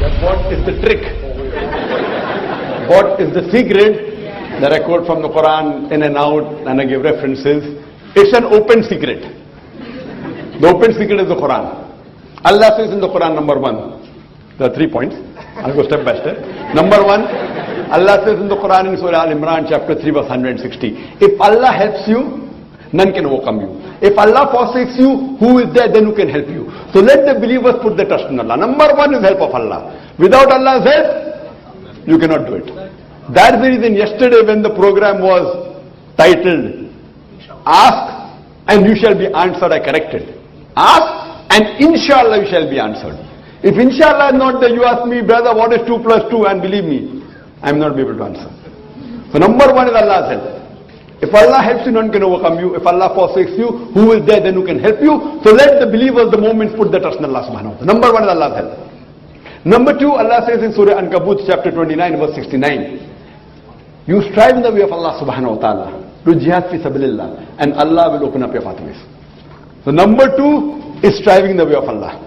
But what is the trick? What is the secret? That I quote from the Quran in and out, and I give references. It's an open secret. The open secret is the Quran. Allah says in the Quran, number one, there are 3 points. I'll go step by step. Number one, Allah says in the Quran in Surah Al-Imran, chapter 3, verse 160, if Allah helps you, none can overcome you. If Allah forsakes you, who is there then who can help you? So let the believers put their trust in Allah. Number one is help of Allah. Without Allah's help, you cannot do it. That's the reason yesterday when the program was titled, Ask and you shall be answered, I corrected. Ask and inshallah you shall be answered. If inshallah is not there, you ask me, brother, what is 2 plus 2? And believe me, I am not able to answer. So number one is Allah's help. If Allah helps you, none can overcome you. If Allah forsakes you, who is there then who can help you? So let the believers, the moments, put their trust in Allah subhanahu wa ta'ala. Number one is Allah's help. Number two, Allah says in Surah Ankabut chapter 29 verse 69, you strive in the way of Allah subhanahu wa ta'ala, do jihad fi sabilillah, and Allah will open up your pathways. So number two is striving in the way of Allah.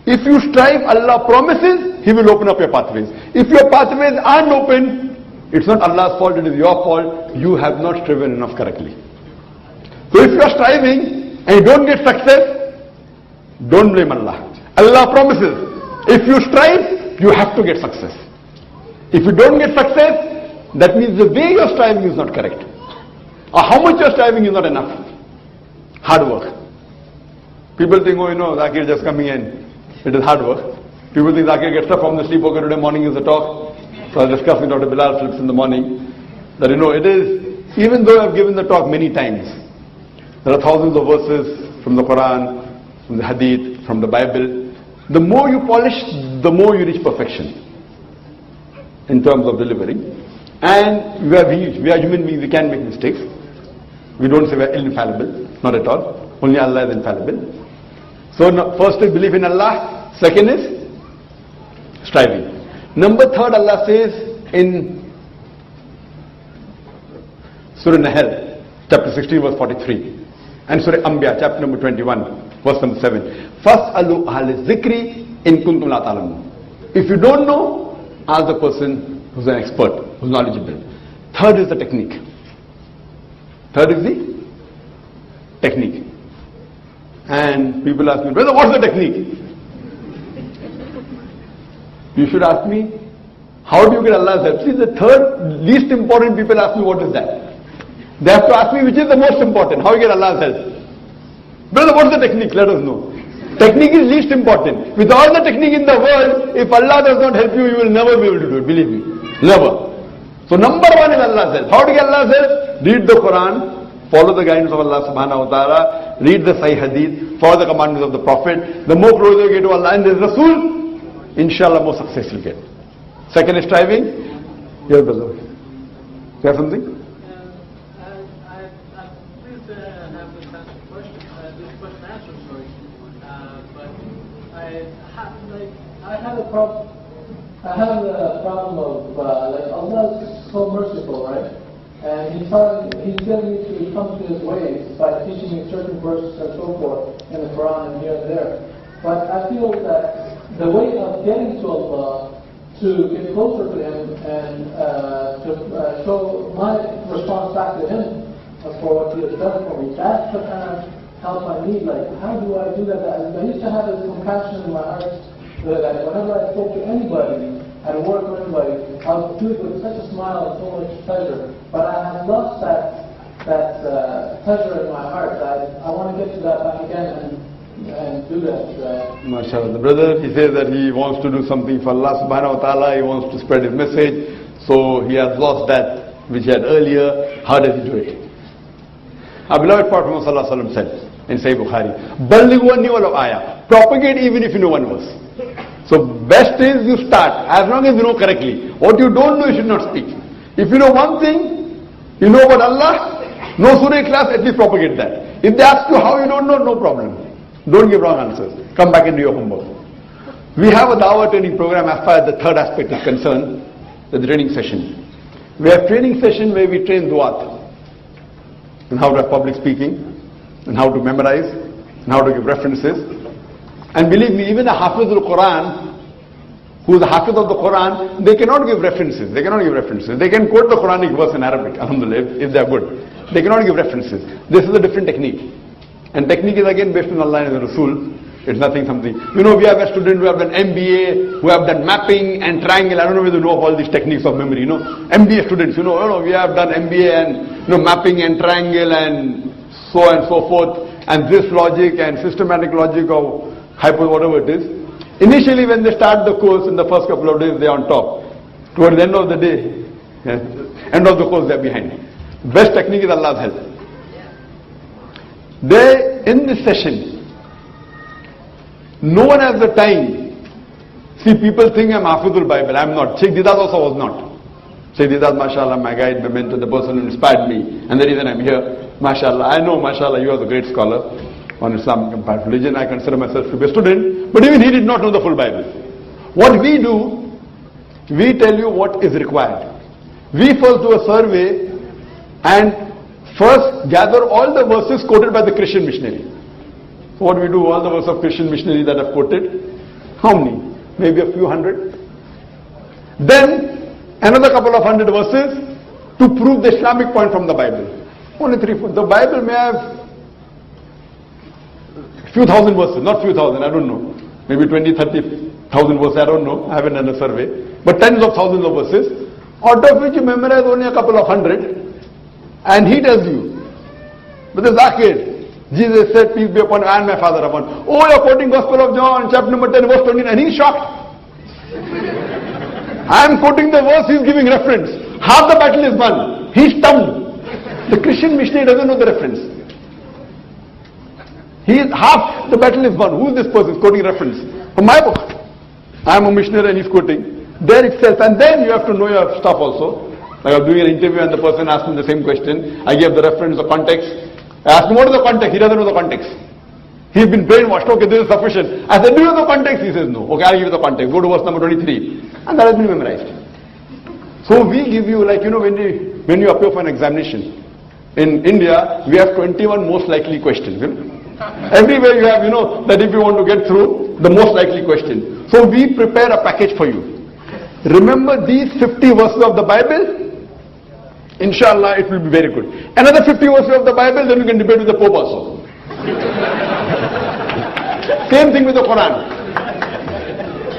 If you strive, Allah promises, He will open up your pathways. If your pathways aren't open, it's not Allah's fault, it is your fault. You have not striven enough correctly. So if you are striving and you don't get success, don't blame Allah. Allah promises, if you strive, you have to get success. If you don't get success, that means the way you're striving is not correct. Or how much you're striving is not enough. Hard work. People think, oh, Zakir just coming in. It is hard work. People think Zakir gets up from the sleep, okay, today morning is the talk. So I was discussing Dr. Bilal Phillips in the morning. That it is, even though I've given the talk many times, there are thousands of verses from the Quran, from the Hadith, from the Bible. The more you polish, the more you reach perfection in terms of delivering. And we are human beings, we can make mistakes. We don't say we are infallible, not at all. Only Allah is infallible. So first is belief in Allah, second is striving. Number third, Allah says in Surah Nahl, chapter 16, verse 43, and Surah Anbiya, chapter number 21, verse number 7, فَاسْأَلُوا أَهْلِ الذِّكْرِ إِن كُنتُمْ لَا تَعْلَمُونَ. If you don't know, ask the person who's an expert, who's knowledgeable. Third is the technique. Third is the technique. And people ask me, brother, what's the technique? You should ask me, how do you get Allah's help? See, the third least important people ask me, what is that? They have to ask me, which is the most important? How you get Allah's help? Brother, what's the technique? Let us know. Technique is least important. With all the technique in the world, if Allah does not help you, you will never be able to do it. Believe me. Never. So number one is Allah's help. How to get Allah's help? Read the Quran, follow the guidance of Allah subhanahu wa ta'ala, read the Sahih Hadith, follow the commandments of the Prophet. The more closer you get to Allah and His Rasul, inshallah more success you'll get. Second is striving. Yes, brother. You have something? I have a problem of Allah is so merciful, right? And He's getting me to come to His ways by teaching me certain verses and so forth in the Quran and here and there. But I feel that the way of getting to Allah, to get closer to Him and to show my response back to Him for what He has done for me, that's the kind of help I need. Like, how do I do that? I used to have this compassion in my heart that whenever I spoke to anybody and worked with anybody, I would do it with such a smile and so much pleasure. But I have lost that pleasure in my heart. I want to get to that back again and do that. MashaAllah. The brother, he says that he wants to do something for Allah subhanahu wa ta'ala, he wants to spread his message, so he has lost that which he had earlier. How does he do it? Our beloved Prophet Muhammad said in Sahih Bukhari, Ballighu anni walau ayah. Propagate even if you know one verse. So best is you start, as long as you know correctly. What you don't know, you should not speak. If you know one thing, you know about Allah, no Surah class, at least propagate that. If they ask you how you don't know, no problem. Don't give wrong answers. Come back and do your homework. We have a Dawah training program as far as the third aspect is concerned, the training session. We have training session where we train du'at, and how to have public speaking, and how to memorize, and how to give references. And believe me, even a Hafizul Quran who is a hafiz of the Quran, they cannot give references. They cannot give references. They can quote the Quranic verse in Arabic, alhamdulillah, if they are good. They cannot give references. This is a different technique. And technique is again based on Allah and the Rasul. It's nothing something. You know, we have a student who have done MBA, who have done mapping and triangle. I don't know whether you know of all these techniques of memory, you know. MBA students, you know, we have done MBA and, you know, mapping and triangle and so forth. And this logic and systematic logic of whatever it is. Initially when they start the course in the first couple of days, they are on top. Towards the end of the day, end of the course, they are behind. Best technique is Allah's help. In this session, no one has the time. See, people think I'm Hafizul Bible. I'm not. Sheikh Didas also was not. Sheikh Didas, mashallah, my guide, my mentor, the person who inspired me. And the reason I'm here, mashallah. I know, mashallah, you are the great scholar on Islamic religion. I consider myself to be a student. But even he did not know the full Bible. What we do, we tell you what is required. We first do a survey and first gather all the verses quoted by the Christian missionary. So what we do, all the verses of Christian missionary that I've quoted, how many? Maybe a few hundred. Then another couple of hundred verses to prove the Islamic point from the Bible. Only 3-4. The Bible may have few thousand verses, not few thousand, I don't know. Maybe 20-30,000 verses, I don't know. I haven't done a survey. But tens of thousands of verses, out of which you memorize only a couple of hundred. And he tells you, Brother Zakir, Jesus said, peace be upon you and my Father upon. Oh, you're quoting Gospel of John, chapter number 10, verse 29. And he's shocked. I'm quoting the verse, he's giving reference. Half the battle is won. He's stunned. The Christian missionary doesn't know the reference. Half the battle is won. Who is this person? He's quoting reference. From my book. I'm a missionary and he's quoting. There itself. And then you have to know your stuff also. Like I was doing an interview and the person asked me the same question. I gave the reference, the context. I asked him, what is the context? He doesn't know the context. He's been brainwashed. Okay, this is sufficient. I said, do you know the context? He says, no. Okay, I'll give you the context. Go to verse number 23. And that has been memorized. So we give you, like, you know, when you appear for an examination. In India, we have 21 most likely questions. You know? Everywhere you have, you know, that if you want to get through, the most likely question. So we prepare a package for you. Remember these 50 verses of the Bible? Inshallah, it will be very good. Another 50 verses of the Bible, then you can debate with the Pope also. Same thing with the Quran.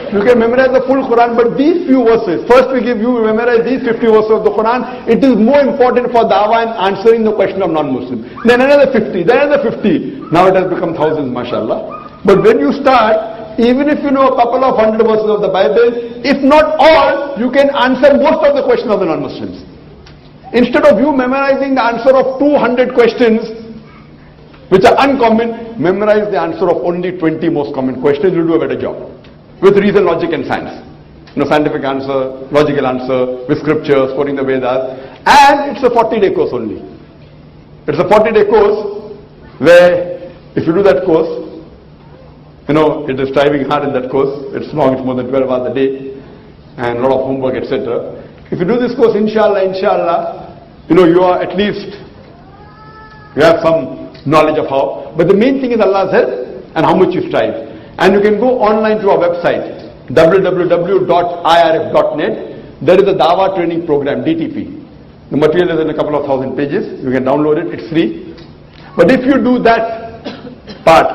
You can memorize the full Quran, but these few verses, first we give you, memorize these 50 verses of the Quran. It is more important for dawah and answering the question of non-Muslim. Then another 50, then another 50. Now it has become thousands, mashallah. But when you start, even if you know a couple of hundred verses of the Bible, if not all, you can answer most of the questions of the non-Muslims. Instead of you memorizing the answer of 200 questions, which are uncommon, memorize the answer of only 20 most common questions, you'll do a better job. With reason, logic and science. You know, scientific answer, logical answer, with scriptures, quoting the Vedas. And it's a 40-day course only. It's a 40-day course where, if you do that course, you know, it is striving hard in that course. It's long, it's more than 12 hours a day, and a lot of homework, etc. If you do this course, inshallah, you know, you are at least, you have some knowledge of how. But the main thing is Allah's help and how much you strive. And you can go online to our website, www.irf.net. There is a Dawah training program, DTP. The material is in a couple of thousand pages. You can download it, it's free. But if you do that part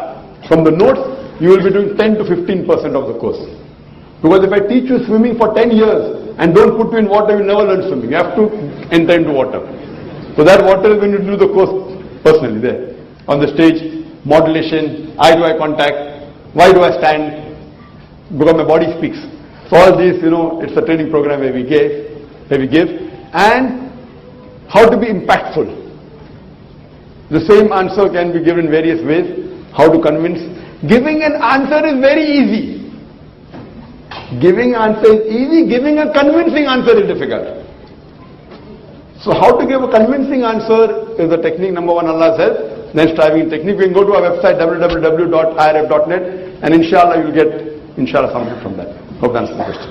from the notes, you will be doing 10 to 15% of the course. Because if I teach you swimming for 10 years and don't put you in water, you never learn swimming. You have to enter into water. So that water is when you do the course personally there. On the stage, modulation, eye-to-eye contact, why do I stand? Because my body speaks. So all these, you know, it's a training program where we give. And how to be impactful. The same answer can be given in various ways. How to convince. Giving an answer is very easy. Giving answer is easy. Giving a convincing answer is difficult. So how to give a convincing answer is the technique number one, Allah's help. Then striving technique. You can go to our website www.irf.net and inshallah you will get some help from that. Hope that answers the question.